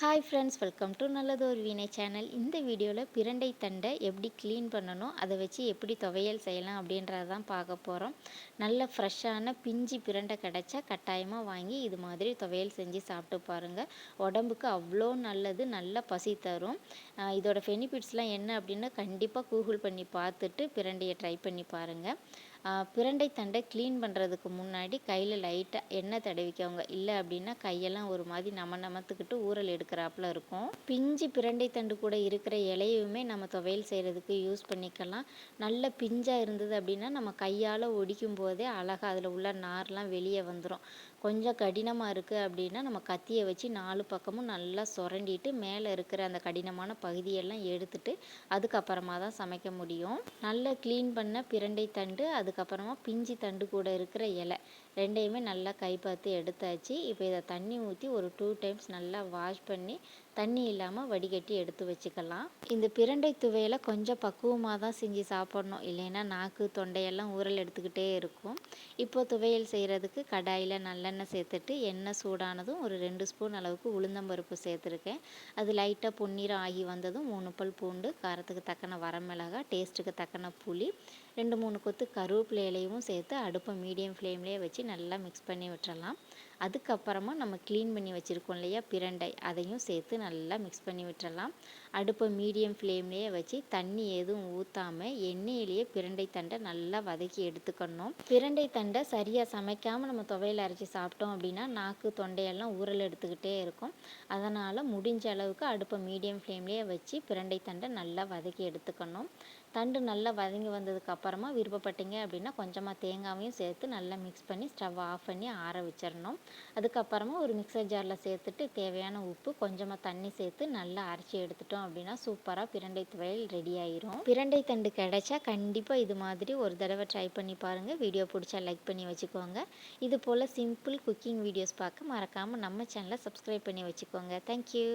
Hi friends, welcome to நல்லது ஒரு வீணை சேனல். இந்த வீடியோவில் பிரண்டை தண்டை எப்படி க்ளீன் பண்ணணும், அதை வச்சு எப்படி துவையல் செய்யலாம் அப்படின்றத தான் பார்க்க போகிறோம். நல்ல ஃப்ரெஷ்ஷான பிஞ்சு பிரண்டை கிடச்சா கட்டாயமாக வாங்கி இது மாதிரி துவையல் செஞ்சு சாப்பிட்டு பாருங்கள். உடம்புக்கு அவ்வளோ நல்லது, நல்ல பசி தரும். இதோட பெனிஃபிட்ஸ்லாம் என்ன அப்படின்னு கண்டிப்பாக கூகுள் பண்ணி பார்த்துட்டு பிரண்டையை ட்ரை பண்ணி பாருங்கள். பிரண்டை தண்டை க்ளீன் பண்ணுறதுக்கு முன்னாடி கையில் லைட்டாக எண்ணெய் தடவிக்கோங்க. இல்லை அப்படின்னா கையெல்லாம் ஒரு மாதிரி நமத்துக்கிட்டு ஊறல் எடுக்கிறாப்புல இருக்கும். பிஞ்சு பிரண்டை தண்டு கூட இருக்கிற இலையுமே நம்ம துவையல் செய்கிறதுக்கு யூஸ் பண்ணிக்கலாம். நல்ல பிஞ்சாக இருந்தது அப்படின்னா நம்ம கையால் ஒடிக்கும் போதே அழகாக அதில் உள்ள நார்லாம் வெளியே வந்துடும். கொஞ்சம் கடினமாக இருக்குது அப்படின்னா நம்ம கத்தியை வச்சு 4 பக்கமும் நல்லா சுரண்டிட்டு மேலே இருக்கிற அந்த கடினமான பகுதியெல்லாம் எடுத்துட்டு அதுக்கப்புறமா தான் சமைக்க முடியும். நல்லா க்ளீன் பண்ண பிரண்டை தண்டு, அதுக்கப்புறமா பிஞ்சு தண்டு கூட இருக்கிற இலை ரெண்டையுமே நல்லா கை பார்த்து எடுத்தாச்சு. இப்போ இதை தண்ணி ஊற்றி ஒரு 2 டைம்ஸ் நல்லா வாஷ் பண்ணி தண்ணி இல்லாமல் வடிகட்டி எடுத்து வச்சுக்கலாம். இந்த பிரண்டை துவையலை கொஞ்சம் பக்குவமாக தான் செஞ்சு சாப்பிட்ணும், இல்லைன்னா நாக்கு தொண்டையெல்லாம் ஊறல் எடுத்துக்கிட்டே இருக்கும். இப்போ துவையல் செய்கிறதுக்கு கடாயில் நல்லெண்ணெய் சேர்த்துட்டு எண்ணெய் சூடானதும் ஒரு 2 ஸ்பூன் அளவுக்கு உளுந்தம்பருப்பு சேர்த்துருக்கேன். அது லைட்டாக பொன்னிறம் ஆகி வந்ததும் 3 பல் பூண்டு, காரத்துக்கு தக்கன வரமிளகாய், டேஸ்ட்டுக்கு தக்கன புளி, 2-3 கொத்து கருவேப்பிலை இலையும் சேர்த்து அடுப்பை மீடியம் ஃப்ளேம்லேயே வச்சு நல்லா மிக்ஸ் பண்ணி விட்டுறலாம். அதுக்கப்புறமா நம்ம க்ளீன் பண்ணி வச்சுருக்கோம் இல்லையா பிரண்டை, அதையும் சேர்த்து நல்லா மிக்ஸ் பண்ணி விட்டுறலாம். அடுப்பை மீடியம் ஃப்ளேம்லேயே வச்சு தண்ணி எதுவும் ஊற்றாமல் எண்ணெயிலேயே பிரண்டை தண்டை நல்லா வதக்கி எடுத்துக்கணும். பிரண்டை தண்டை சரியாக சமைக்காமல் நம்ம துவையல் அரைச்சி சாப்பிட்டோம் அப்படின்னா நாக்கு தொண்டையெல்லாம் ஊறல் எடுத்துக்கிட்டே இருக்கும். அதனால் முடிஞ்ச அளவுக்கு அடுப்பை மீடியம் ஃப்ளேம்லேயே வச்சு பிரண்டை தண்டை நல்லா வதக்கி எடுத்துக்கணும். தண்டு நல்லா வதங்கி வந்ததுக்கு அப்புறமா விருப்பப்பட்டீங்க அப்படின்னா கொஞ்சமாக தேங்காயும் சேர்த்து நல்லா மிக்ஸ் பண்ணி ஸ்டவ் ஆஃப் பண்ணி ஆற வச்சிடணும். அதுக்கப்புறமா ஒரு மிக்சர் ஜாரில் சேர்த்துட்டு தேவையான உப்பு, கொஞ்சமாக தண்ணி சேர்த்து நல்லா அரைச்சி எடுத்துட்டோம் அப்படின்னா சூப்பராக பிரண்டை துவையல் ரெடி ஆயிரும். பிரண்டை தண்டு கிடைச்சா கண்டிப்பாக இது மாதிரி ஒரு தடவை ட்ரை பண்ணி பாருங்கள். வீடியோ பிடிச்சா லைக் பண்ணி வச்சுக்கோங்க. இது போல் சிம்பிள் குக்கிங் வீடியோஸ் பார்க்க மறக்காமல் நம்ம சேனலை சப்ஸ்கிரைப் பண்ணி வச்சுக்கோங்க. தேங்க்யூ.